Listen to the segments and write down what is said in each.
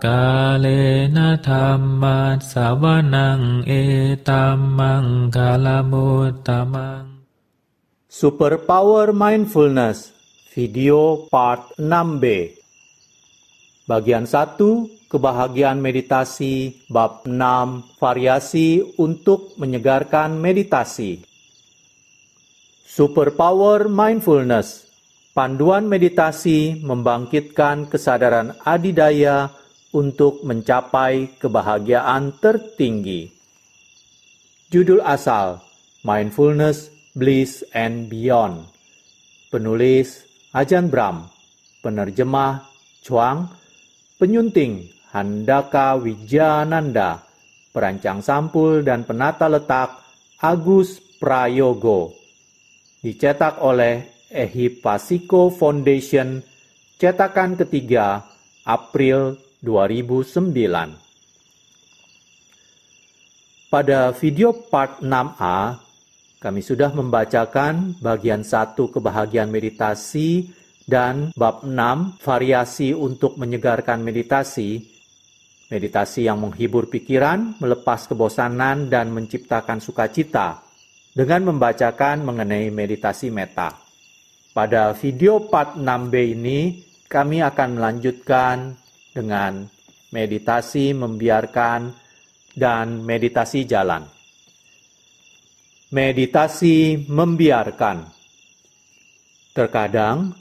Kalena dhamma sawanang etamang kalamutamang. Superpower Mindfulness, video part 6b. Bagian 1, kebahagiaan meditasi, bab 6, variasi untuk menyegarkan meditasi. Superpower Mindfulness, panduan meditasi membangkitkan kesadaran adidaya untuk mencapai kebahagiaan tertinggi. Judul asal, Mindfulness, Bliss and Beyond. Penulis, Ajahn Brahm. Penerjemah, Chuang. Penyunting, Handaka Wijananda. Perancang sampul dan penata letak, Agus Prayogo. Dicetak oleh Ehipasiko Foundation, cetakan ketiga, April 2009. Pada video part 6a, kami sudah membacakan bagian 1 kebahagiaan meditasi dan bab 6 variasi untuk menyegarkan meditasi. Meditasi yang menghibur pikiran, melepas kebosanan dan menciptakan sukacita dengan membacakan mengenai meditasi metta. Pada video part 6b ini, kami akan melanjutkan dengan meditasi membiarkan dan meditasi jalan. Meditasi membiarkan. Terkadang,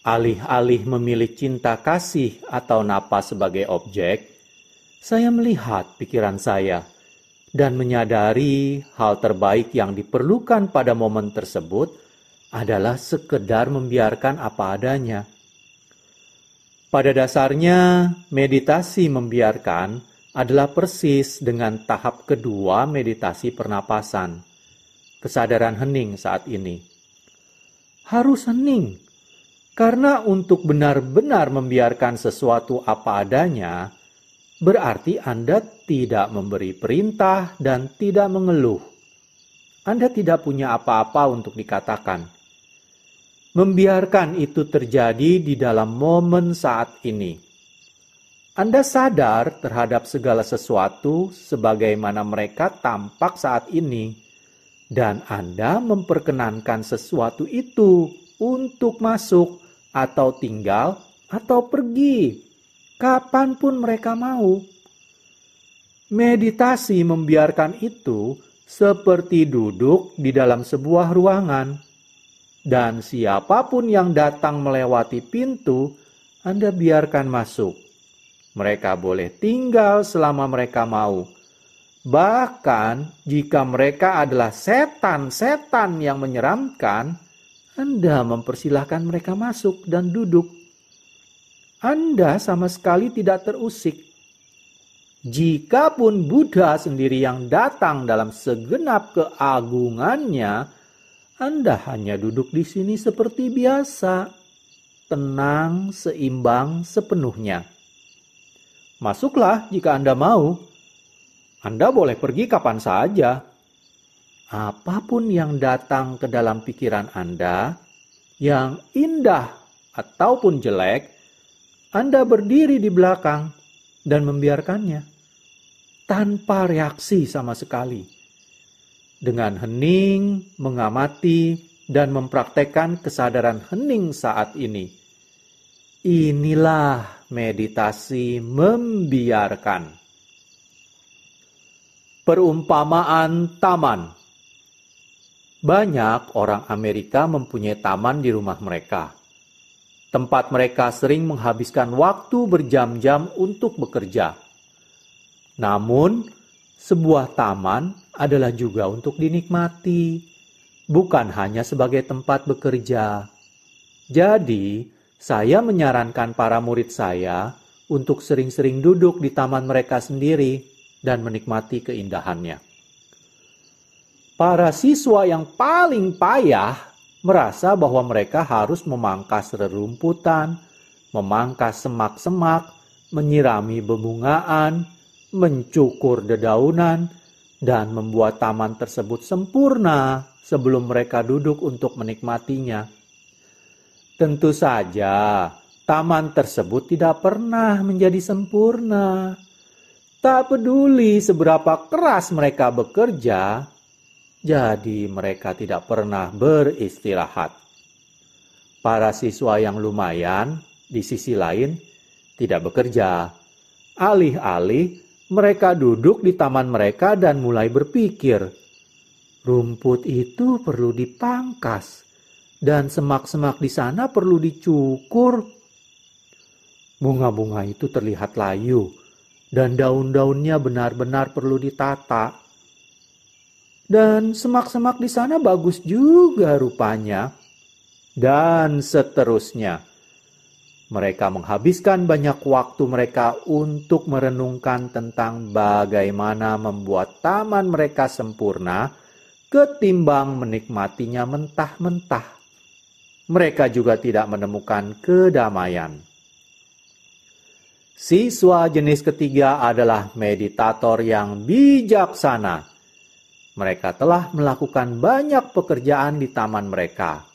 alih-alih memilih cinta kasih atau napas sebagai objek, saya melihat pikiran saya dan menyadari hal terbaik yang diperlukan pada momen tersebut adalah sekedar membiarkan apa adanya. Pada dasarnya, meditasi membiarkan adalah persis dengan tahap kedua meditasi pernapasan. Kesadaran hening saat ini. Harus hening, karena untuk benar-benar membiarkan sesuatu apa adanya, berarti Anda tidak memberi perintah dan tidak mengeluh. Anda tidak punya apa-apa untuk dikatakan. Membiarkan itu terjadi di dalam momen saat ini. Anda sadar terhadap segala sesuatu sebagaimana mereka tampak saat ini, dan Anda memperkenankan sesuatu itu untuk masuk atau tinggal atau pergi, kapanpun mereka mau. Meditasi membiarkan itu seperti duduk di dalam sebuah ruangan. Dan siapapun yang datang melewati pintu, Anda biarkan masuk. Mereka boleh tinggal selama mereka mau. Bahkan jika mereka adalah setan-setan yang menyeramkan, Anda mempersilahkan mereka masuk dan duduk. Anda sama sekali tidak terusik. Jikapun Buddha sendiri yang datang dalam segenap keagungannya, Anda hanya duduk di sini seperti biasa, tenang, seimbang, sepenuhnya. Masuklah jika Anda mau. Anda boleh pergi kapan saja. Apapun yang datang ke dalam pikiran Anda, yang indah ataupun jelek, Anda berdiri di belakang dan membiarkannya, tanpa reaksi sama sekali. Dengan hening, mengamati, dan mempraktekkan kesadaran hening saat ini. Inilah meditasi membiarkan. Perumpamaan taman. Banyak orang Amerika mempunyai taman di rumah mereka. Tempat mereka sering menghabiskan waktu berjam-jam untuk bekerja. Namun, sebuah taman adalah juga untuk dinikmati, bukan hanya sebagai tempat bekerja. Jadi, saya menyarankan para murid saya untuk sering-sering duduk di taman mereka sendiri dan menikmati keindahannya. Para siswa yang paling payah merasa bahwa mereka harus memangkas rerumputan, memangkas semak-semak, menyirami bebungaan, mencukur dedaunan, dan membuat taman tersebut sempurna sebelum mereka duduk untuk menikmatinya. Tentu saja, taman tersebut tidak pernah menjadi sempurna. Tak peduli seberapa keras mereka bekerja, jadi mereka tidak pernah beristirahat. Para siswa yang lumayan, di sisi lain, tidak bekerja. Alih-alih, mereka duduk di taman mereka dan mulai berpikir, rumput itu perlu dipangkas, dan semak-semak di sana perlu dicukur. Bunga-bunga itu terlihat layu, dan daun-daunnya benar-benar perlu ditata. Dan semak-semak di sana bagus juga rupanya. Dan seterusnya. Mereka menghabiskan banyak waktu mereka untuk merenungkan tentang bagaimana membuat taman mereka sempurna ketimbang menikmatinya mentah-mentah. Mereka juga tidak menemukan kedamaian. Siswa jenis ketiga adalah meditator yang bijaksana. Mereka telah melakukan banyak pekerjaan di taman mereka.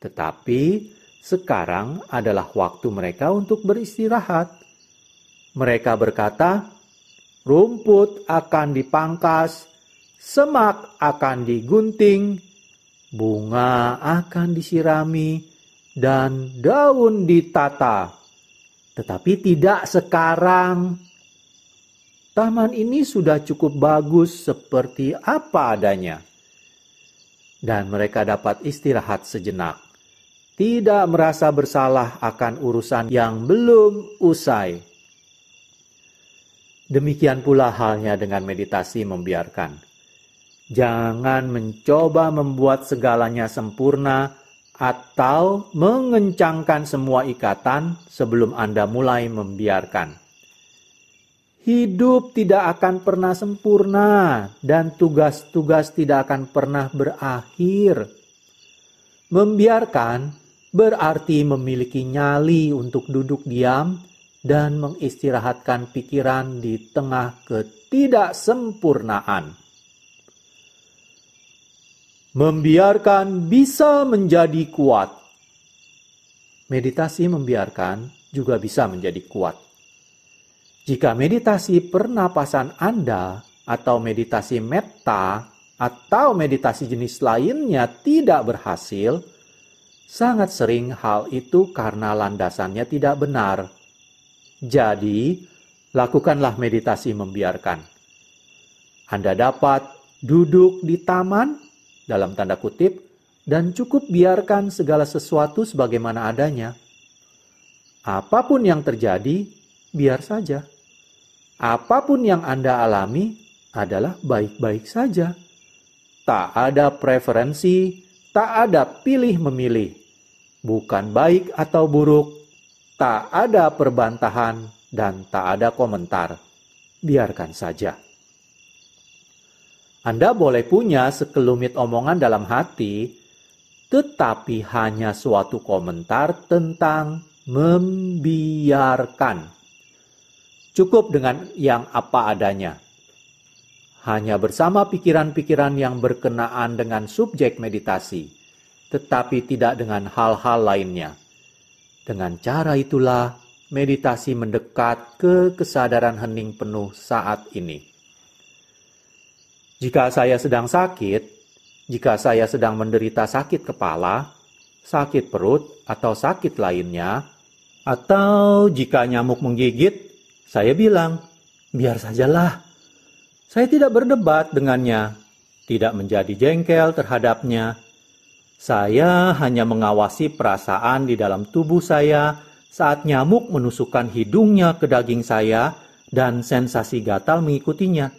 Tetapi sekarang adalah waktu mereka untuk beristirahat. Mereka berkata, rumput akan dipangkas, semak akan digunting, bunga akan disirami, dan daun ditata. Tetapi tidak sekarang. Taman ini sudah cukup bagus seperti apa adanya. Dan mereka dapat istirahat sejenak. Tidak merasa bersalah akan urusan yang belum usai. Demikian pula halnya dengan meditasi membiarkan. Jangan mencoba membuat segalanya sempurna atau mengencangkan semua ikatan sebelum Anda mulai membiarkan. Hidup tidak akan pernah sempurna dan tugas-tugas tidak akan pernah berakhir. Membiarkan berarti memiliki nyali untuk duduk diam dan mengistirahatkan pikiran di tengah ketidaksempurnaan. Membiarkan bisa menjadi kuat. Meditasi membiarkan juga bisa menjadi kuat. Jika meditasi pernapasan Anda atau meditasi metta atau meditasi jenis lainnya tidak berhasil, sangat sering hal itu karena landasannya tidak benar. Jadi, lakukanlah meditasi membiarkan. Anda dapat duduk di taman, dalam tanda kutip, dan cukup biarkan segala sesuatu sebagaimana adanya. Apapun yang terjadi, biar saja. Apapun yang Anda alami adalah baik-baik saja. Tak ada preferensi, tak ada pilih-memilih. Bukan baik atau buruk, tak ada perbantahan, dan tak ada komentar. Biarkan saja. Anda boleh punya sekelumit omongan dalam hati, tetapi hanya suatu komentar tentang membiarkan. Cukup dengan yang apa adanya. Hanya bersama pikiran-pikiran yang berkenaan dengan subjek meditasi, tetapi tidak dengan hal-hal lainnya. Dengan cara itulah, meditasi mendekat ke kesadaran hening penuh saat ini. Jika saya sedang sakit, jika saya sedang menderita sakit kepala, sakit perut, atau sakit lainnya, atau jika nyamuk menggigit, saya bilang, biar sajalah. Saya tidak berdebat dengannya, tidak menjadi jengkel terhadapnya. Saya hanya mengawasi perasaan di dalam tubuh saya saat nyamuk menusukkan hidungnya ke daging saya dan sensasi gatal mengikutinya.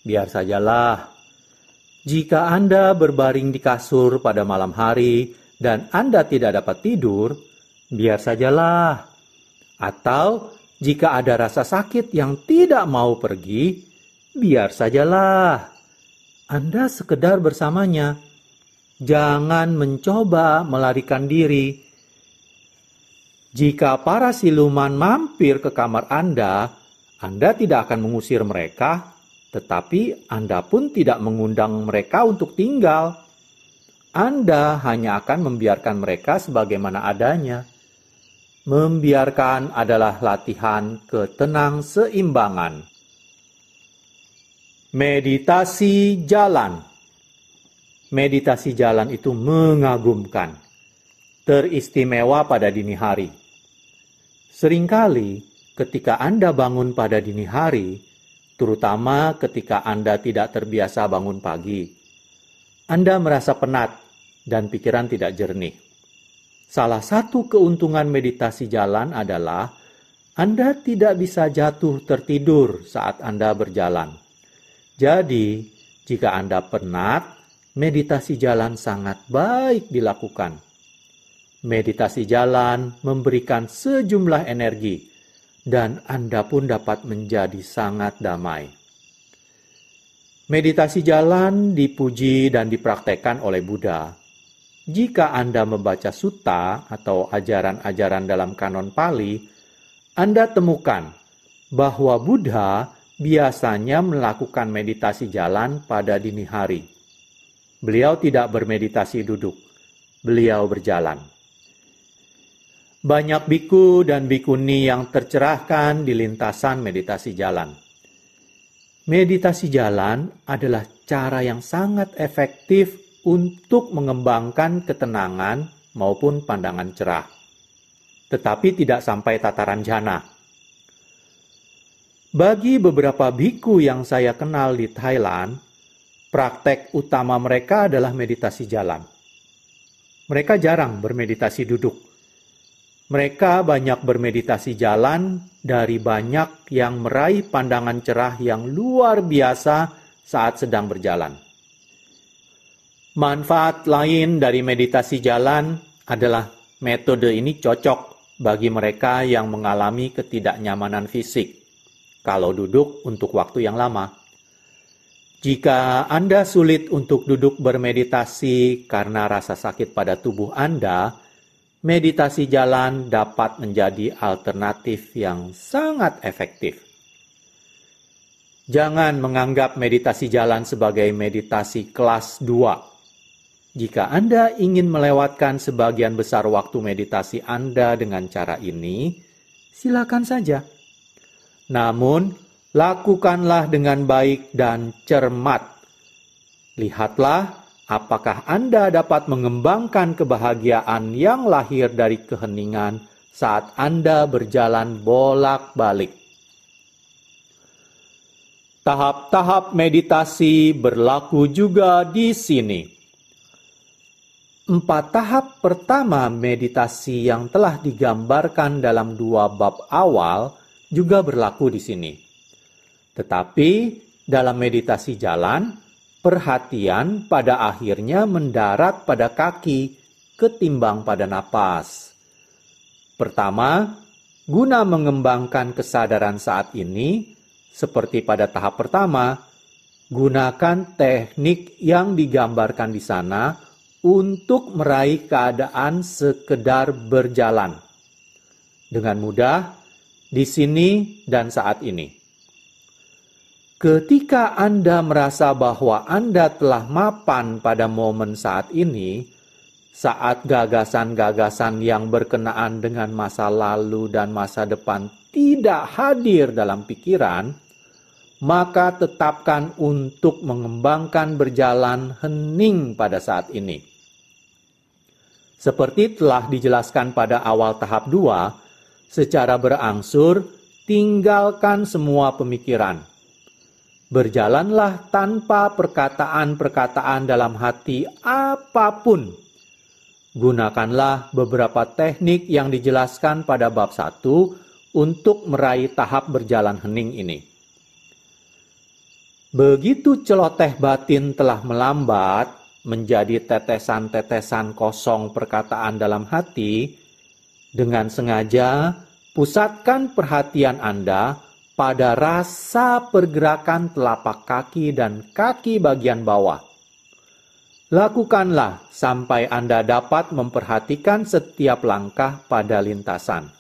Biar sajalah. Jika Anda berbaring di kasur pada malam hari dan Anda tidak dapat tidur, biar sajalah. Atau jika ada rasa sakit yang tidak mau pergi, biar sajalah. Anda sekedar bersamanya. Jangan mencoba melarikan diri. Jika para siluman mampir ke kamar Anda tidak akan mengusir mereka, tetapi Anda pun tidak mengundang mereka untuk tinggal. Anda hanya akan membiarkan mereka sebagaimana adanya. Membiarkan adalah latihan ketenang seimbangan. Meditasi jalan. Meditasi jalan itu mengagumkan, teristimewa pada dini hari. Seringkali ketika Anda bangun pada dini hari, terutama ketika Anda tidak terbiasa bangun pagi, Anda merasa penat dan pikiran tidak jernih. Salah satu keuntungan meditasi jalan adalah Anda tidak bisa jatuh tertidur saat Anda berjalan. Jadi, jika Anda penat, meditasi jalan sangat baik dilakukan. Meditasi jalan memberikan sejumlah energi, dan Anda pun dapat menjadi sangat damai. Meditasi jalan dipuji dan dipraktekkan oleh Buddha. Jika Anda membaca sutta atau ajaran-ajaran dalam kanon Pali, Anda temukan bahwa Buddha biasanya melakukan meditasi jalan pada dini hari. Beliau tidak bermeditasi duduk, beliau berjalan. Banyak biku dan bikuni yang tercerahkan di lintasan meditasi jalan. Meditasi jalan adalah cara yang sangat efektif untuk mengembangkan ketenangan maupun pandangan cerah, tetapi tidak sampai tataran jhana. Bagi beberapa biku yang saya kenal di Thailand, praktek utama mereka adalah meditasi jalan. Mereka jarang bermeditasi duduk. Mereka banyak bermeditasi jalan dari banyak yang meraih pandangan cerah yang luar biasa saat sedang berjalan. Manfaat lain dari meditasi jalan adalah metode ini cocok bagi mereka yang mengalami ketidaknyamanan fisik kalau duduk untuk waktu yang lama. Jika Anda sulit untuk duduk bermeditasi karena rasa sakit pada tubuh Anda, meditasi jalan dapat menjadi alternatif yang sangat efektif. Jangan menganggap meditasi jalan sebagai meditasi kelas 2. Jika Anda ingin melewatkan sebagian besar waktu meditasi Anda dengan cara ini, silakan saja. Namun, lakukanlah dengan baik dan cermat. Lihatlah apakah Anda dapat mengembangkan kebahagiaan yang lahir dari keheningan saat Anda berjalan bolak-balik. Tahap-tahap meditasi berlaku juga di sini. 4 tahap pertama meditasi yang telah digambarkan dalam 2 bab awal juga berlaku di sini. Tetapi dalam meditasi jalan, perhatian pada akhirnya mendarat pada kaki ketimbang pada napas. Pertama, guna mengembangkan kesadaran saat ini, seperti pada tahap pertama, gunakan teknik yang digambarkan di sana untuk meraih keadaan sekedar berjalan dengan mudah di sini dan saat ini. Ketika Anda merasa bahwa Anda telah mapan pada momen saat ini, saat gagasan-gagasan yang berkenaan dengan masa lalu dan masa depan tidak hadir dalam pikiran, maka tetapkan untuk mengembangkan berjalan hening pada saat ini. Seperti telah dijelaskan pada awal tahap 2, secara berangsur tinggalkan semua pemikiran. Berjalanlah tanpa perkataan-perkataan dalam hati apapun. Gunakanlah beberapa teknik yang dijelaskan pada bab 1 untuk meraih tahap berjalan hening ini. Begitu celoteh batin telah melambat menjadi tetesan-tetesan kosong perkataan dalam hati, dengan sengaja pusatkan perhatian Anda pada rasa pergerakan telapak kaki dan kaki bagian bawah. Lakukanlah sampai Anda dapat memperhatikan setiap langkah pada lintasan.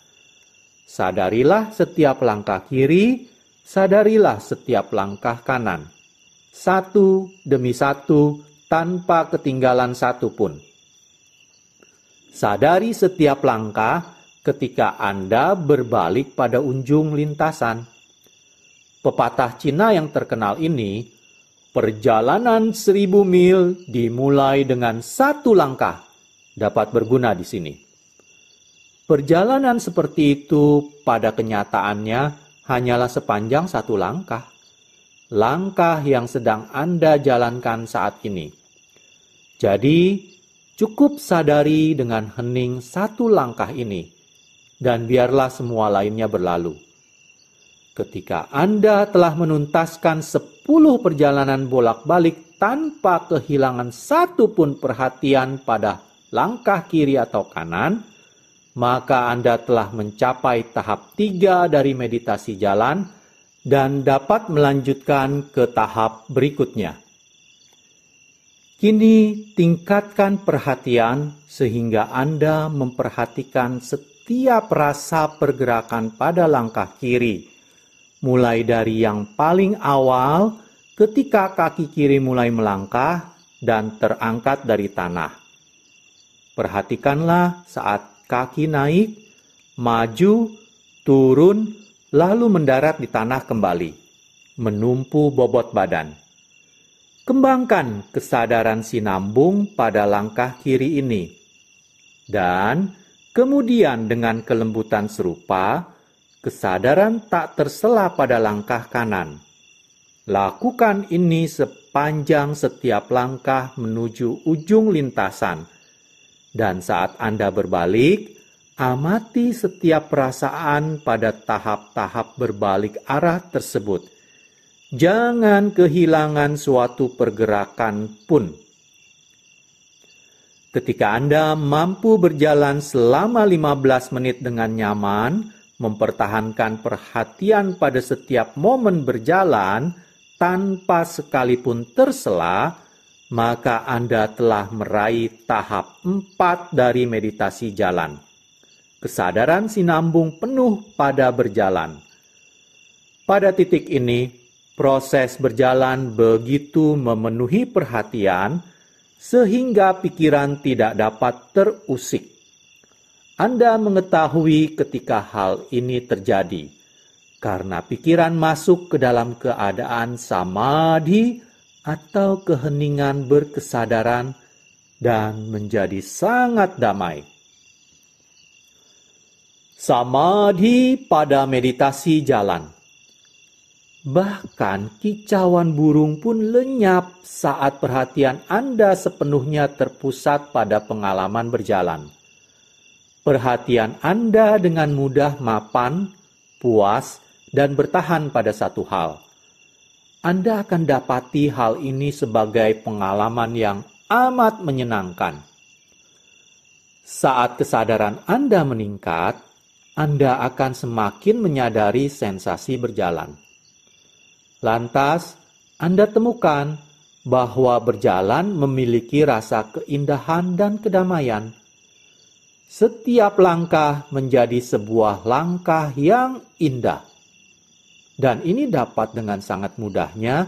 Sadarilah setiap langkah kiri, sadarilah setiap langkah kanan. Satu demi satu, tanpa ketinggalan satu pun. Sadari setiap langkah ketika Anda berbalik pada ujung lintasan. Pepatah Cina yang terkenal ini, perjalanan 1000 mil dimulai dengan 1 langkah, dapat berguna di sini. Perjalanan seperti itu pada kenyataannya hanyalah sepanjang 1 langkah. Langkah yang sedang Anda jalankan saat ini. Jadi, cukup sadari dengan hening 1 langkah ini, dan biarlah semua lainnya berlalu. Ketika Anda telah menuntaskan 10 perjalanan bolak-balik tanpa kehilangan 1 pun perhatian pada langkah kiri atau kanan, maka Anda telah mencapai tahap 3 dari meditasi jalan dan dapat melanjutkan ke tahap berikutnya. Kini tingkatkan perhatian sehingga Anda memperhatikan setiap rasa pergerakan pada langkah kiri, mulai dari yang paling awal ketika kaki kiri mulai melangkah dan terangkat dari tanah. Perhatikanlah saat kaki naik, maju, turun, lalu mendarat di tanah kembali, menumpu bobot badan. Kembangkan kesadaran sinambung pada langkah kiri ini. Dan kemudian dengan kelembutan serupa, kesadaran tak tersela pada langkah kanan. Lakukan ini sepanjang setiap langkah menuju ujung lintasan. Dan saat Anda berbalik, amati setiap perasaan pada tahap-tahap berbalik arah tersebut. Jangan kehilangan suatu pergerakan pun. Ketika Anda mampu berjalan selama 15 menit dengan nyaman, mempertahankan perhatian pada setiap momen berjalan tanpa sekalipun tersela, maka Anda telah meraih tahap 4 dari meditasi jalan. Kesadaran sinambung penuh pada berjalan. Pada titik ini, proses berjalan begitu memenuhi perhatian sehingga pikiran tidak dapat terusik. Anda mengetahui ketika hal ini terjadi karena pikiran masuk ke dalam keadaan samadhi atau keheningan berkesadaran dan menjadi sangat damai. Samadhi pada meditasi jalan. Bahkan kicauan burung pun lenyap saat perhatian Anda sepenuhnya terpusat pada pengalaman berjalan. Perhatian Anda dengan mudah mapan, puas, dan bertahan pada satu hal. Anda akan dapati hal ini sebagai pengalaman yang amat menyenangkan. Saat kesadaran Anda meningkat, Anda akan semakin menyadari sensasi berjalan. Lantas, Anda temukan bahwa berjalan memiliki rasa keindahan dan kedamaian. Setiap langkah menjadi sebuah langkah yang indah. Dan ini dapat dengan sangat mudahnya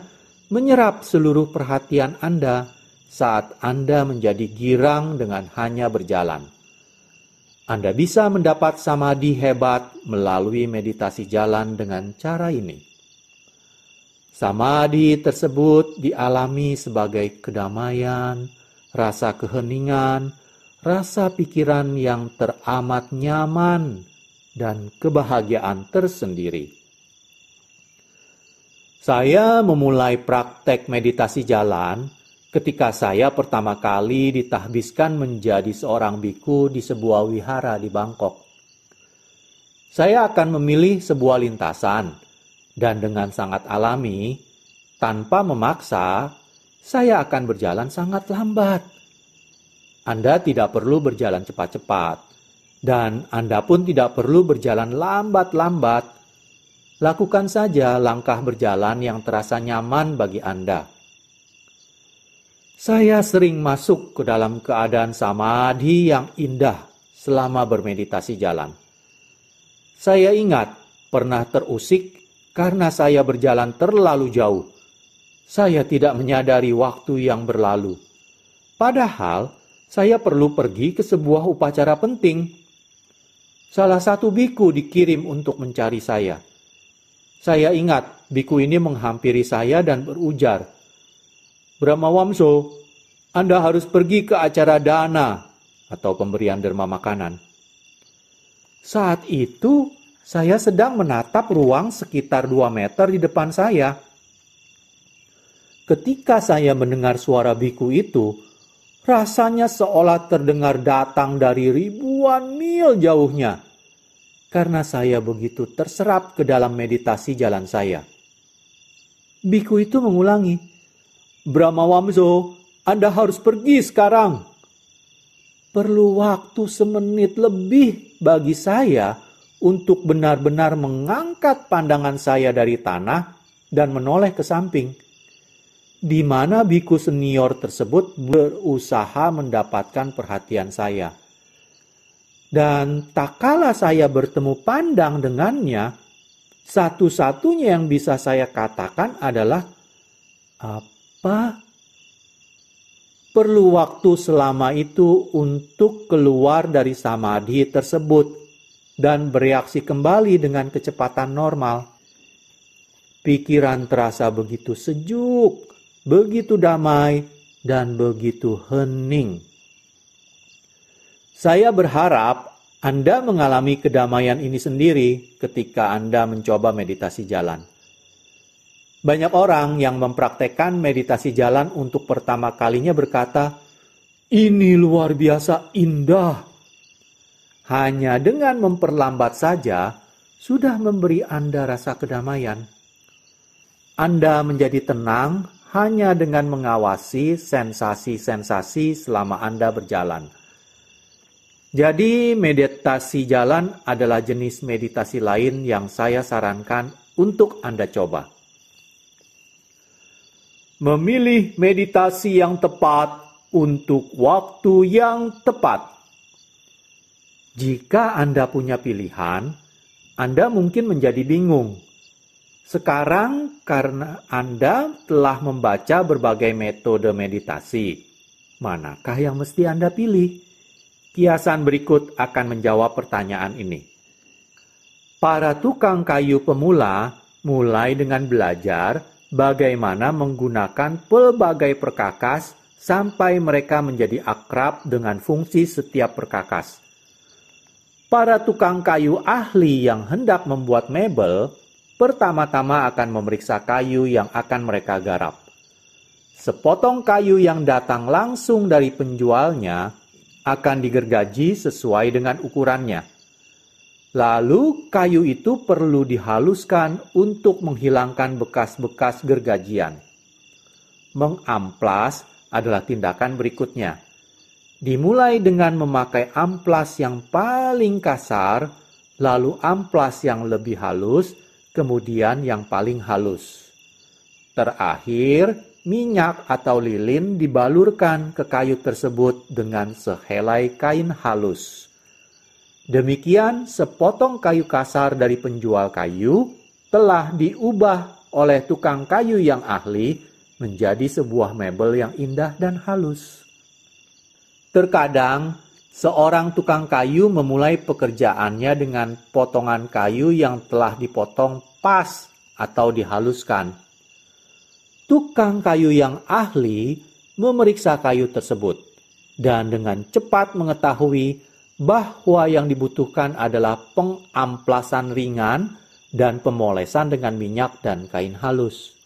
menyerap seluruh perhatian Anda saat Anda menjadi girang dengan hanya berjalan. Anda bisa mendapat samadhi hebat melalui meditasi jalan dengan cara ini. Samadhi tersebut dialami sebagai kedamaian, rasa keheningan, rasa pikiran yang teramat nyaman, dan kebahagiaan tersendiri. Saya memulai praktek meditasi jalan ketika saya pertama kali ditahbiskan menjadi seorang biku di sebuah wihara di Bangkok. Saya akan memilih sebuah lintasan, dan dengan sangat alami, tanpa memaksa, saya akan berjalan sangat lambat. Anda tidak perlu berjalan cepat-cepat, dan Anda pun tidak perlu berjalan lambat-lambat. Lakukan saja langkah berjalan yang terasa nyaman bagi Anda. Saya sering masuk ke dalam keadaan samadhi yang indah selama bermeditasi jalan. Saya ingat pernah terusik karena saya berjalan terlalu jauh. Saya tidak menyadari waktu yang berlalu. Padahal, saya perlu pergi ke sebuah upacara penting. Salah satu biku dikirim untuk mencari saya. Saya ingat biku ini menghampiri saya dan berujar, "Brahmawamso, Anda harus pergi ke acara dana atau pemberian derma makanan." Saat itu, saya sedang menatap ruang sekitar 2 meter di depan saya. Ketika saya mendengar suara biku itu, rasanya seolah terdengar datang dari ribuan mil jauhnya, karena saya begitu terserap ke dalam meditasi jalan saya. Biku itu mengulangi, "Brahmawamso, Anda harus pergi sekarang." Perlu waktu semenit lebih bagi saya untuk benar-benar mengangkat pandangan saya dari tanah dan menoleh ke samping, di mana biku senior tersebut berusaha mendapatkan perhatian saya. Dan tak kala saya bertemu pandang dengannya, satu-satunya yang bisa saya katakan adalah, "Apa?" Perlu waktu selama itu untuk keluar dari samadhi tersebut dan bereaksi kembali dengan kecepatan normal. Pikiran terasa begitu sejuk, begitu damai, dan begitu hening. Saya berharap Anda mengalami kedamaian ini sendiri ketika Anda mencoba meditasi jalan. Banyak orang yang mempraktekkan meditasi jalan untuk pertama kalinya berkata, "Ini luar biasa indah." Hanya dengan memperlambat saja sudah memberi Anda rasa kedamaian. Anda menjadi tenang hanya dengan mengawasi sensasi-sensasi selama Anda berjalan. Jadi meditasi jalan adalah jenis meditasi lain yang saya sarankan untuk Anda coba. Memilih meditasi yang tepat untuk waktu yang tepat. Jika Anda punya pilihan, Anda mungkin menjadi bingung. Sekarang karena Anda telah membaca berbagai metode meditasi, manakah yang mesti Anda pilih? Kiasan berikut akan menjawab pertanyaan ini. Para tukang kayu pemula mulai dengan belajar bagaimana menggunakan pelbagai perkakas sampai mereka menjadi akrab dengan fungsi setiap perkakas. Para tukang kayu ahli yang hendak membuat mebel pertama-tama akan memeriksa kayu yang akan mereka garap. Sepotong kayu yang datang langsung dari penjualnya akan digergaji sesuai dengan ukurannya. Lalu kayu itu perlu dihaluskan untuk menghilangkan bekas-bekas gergajian. Mengamplas adalah tindakan berikutnya. Dimulai dengan memakai amplas yang paling kasar, lalu amplas yang lebih halus, kemudian yang paling halus. Terakhir, minyak atau lilin dibalurkan ke kayu tersebut dengan sehelai kain halus. Demikian, sepotong kayu kasar dari penjual kayu telah diubah oleh tukang kayu yang ahli menjadi sebuah mebel yang indah dan halus. Terkadang, seorang tukang kayu memulai pekerjaannya dengan potongan kayu yang telah dipotong pas atau dihaluskan. Tukang kayu yang ahli memeriksa kayu tersebut dan dengan cepat mengetahui bahwa yang dibutuhkan adalah pengamplasan ringan dan pemolesan dengan minyak dan kain halus.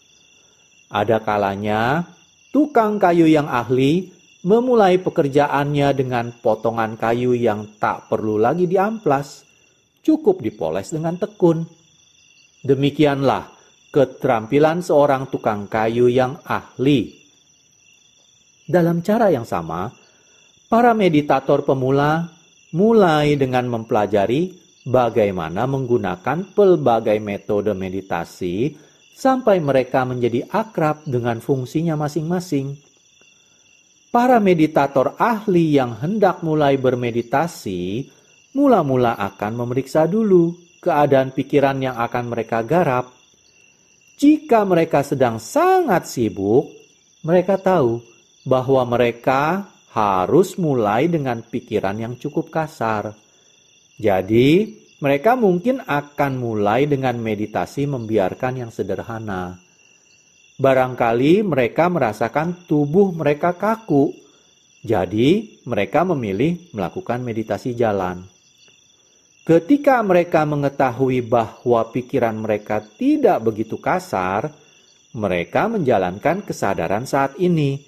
Ada kalanya, tukang kayu yang ahli memulai pekerjaannya dengan potongan kayu yang tak perlu lagi diamplas, cukup dipoles dengan tekun. Demikianlah keterampilan seorang tukang kayu yang ahli. Dalam cara yang sama, para meditator pemula mulai dengan mempelajari bagaimana menggunakan pelbagai metode meditasi sampai mereka menjadi akrab dengan fungsinya masing-masing. Para meditator ahli yang hendak mulai bermeditasi, mula-mula akan memeriksa dulu keadaan pikiran yang akan mereka garap. Jika mereka sedang sangat sibuk, mereka tahu bahwa mereka harus mulai dengan pikiran yang cukup kasar. Jadi, mereka mungkin akan mulai dengan meditasi membiarkan yang sederhana. Barangkali mereka merasakan tubuh mereka kaku, jadi mereka memilih melakukan meditasi jalan. Ketika mereka mengetahui bahwa pikiran mereka tidak begitu kasar, mereka menjalankan kesadaran saat ini,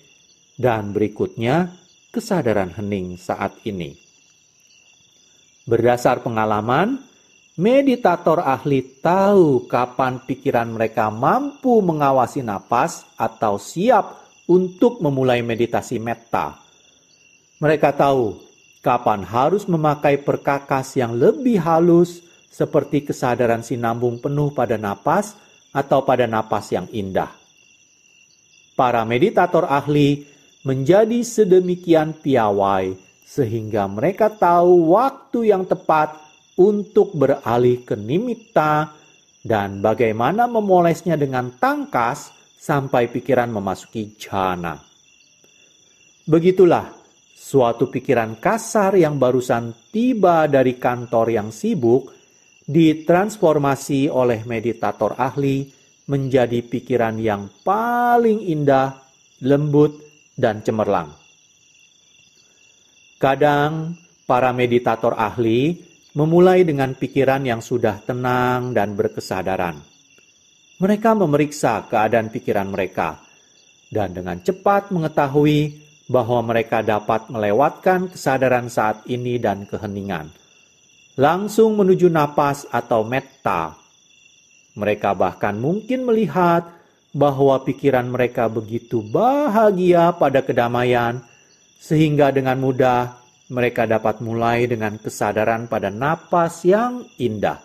dan berikutnya kesadaran hening saat ini. Berdasar pengalaman, meditator ahli tahu kapan pikiran mereka mampu mengawasi napas atau siap untuk memulai meditasi metta. Mereka tahu kapan harus memakai perkakas yang lebih halus seperti kesadaran sinambung penuh pada napas atau pada napas yang indah. Para meditator ahli menjadi sedemikian piawai sehingga mereka tahu waktu yang tepat untuk beralih ke nimitta dan bagaimana memolesnya dengan tangkas sampai pikiran memasuki jhana. Begitulah suatu pikiran kasar yang barusan tiba dari kantor yang sibuk ditransformasi oleh meditator ahli menjadi pikiran yang paling indah, lembut, dan cemerlang. Kadang, para meditator ahli memulai dengan pikiran yang sudah tenang dan berkesadaran. Mereka memeriksa keadaan pikiran mereka, dan dengan cepat mengetahui bahwa mereka dapat melewatkan kesadaran saat ini dan keheningan. Langsung menuju napas atau metta. Mereka bahkan mungkin melihat bahwa pikiran mereka begitu bahagia pada kedamaian, sehingga dengan mudah mereka dapat mulai dengan kesadaran pada napas yang indah.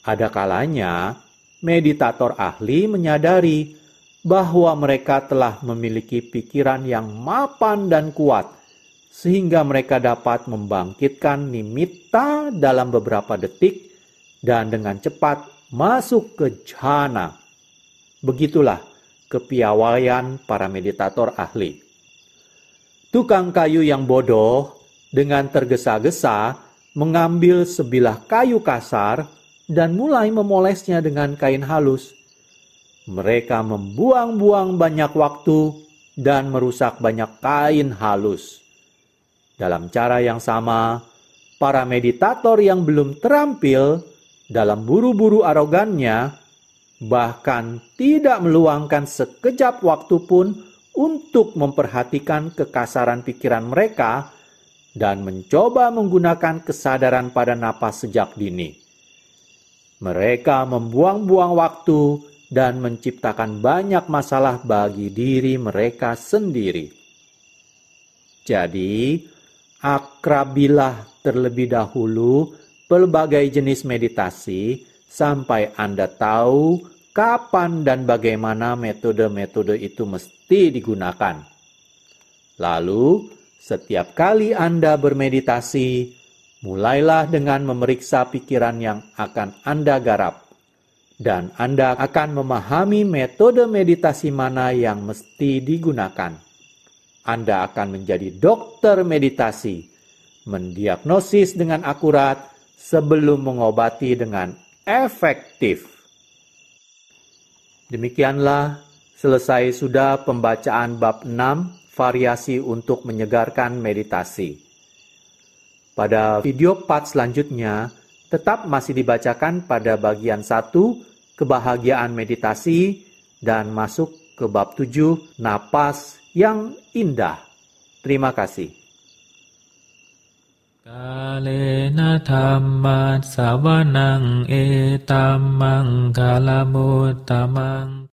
Ada kalanya meditator ahli menyadari bahwa mereka telah memiliki pikiran yang mapan dan kuat, sehingga mereka dapat membangkitkan nimitta dalam beberapa detik dan dengan cepat masuk ke jhana. Begitulah kepiawaian para meditator ahli. Tukang kayu yang bodoh dengan tergesa-gesa mengambil sebilah kayu kasar dan mulai memolesnya dengan kain halus. Mereka membuang-buang banyak waktu dan merusak banyak kain halus. Dalam cara yang sama, para meditator yang belum terampil dalam buru-buru arogannya bahkan tidak meluangkan sekejap waktu pun untuk memperhatikan kekasaran pikiran mereka dan mencoba menggunakan kesadaran pada napas sejak dini. Mereka membuang-buang waktu dan menciptakan banyak masalah bagi diri mereka sendiri. Jadi, akrabilah terlebih dahulu pelbagai jenis meditasi sampai Anda tahu kapan dan bagaimana metode-metode itu mesti digunakan. Lalu, setiap kali Anda bermeditasi, mulailah dengan memeriksa pikiran yang akan Anda garap. Dan Anda akan memahami metode meditasi mana yang mesti digunakan. Anda akan menjadi dokter meditasi, mendiagnosis dengan akurat sebelum mengobati dengan efektif. Demikianlah selesai sudah pembacaan bab 6, variasi untuk menyegarkan meditasi. Pada video part selanjutnya, tetap masih dibacakan pada bagian 1, kebahagiaan meditasi, dan masuk ke bab 7, napas yang indah. Terima kasih. Kalena dhamma savanang etamang kalamutamang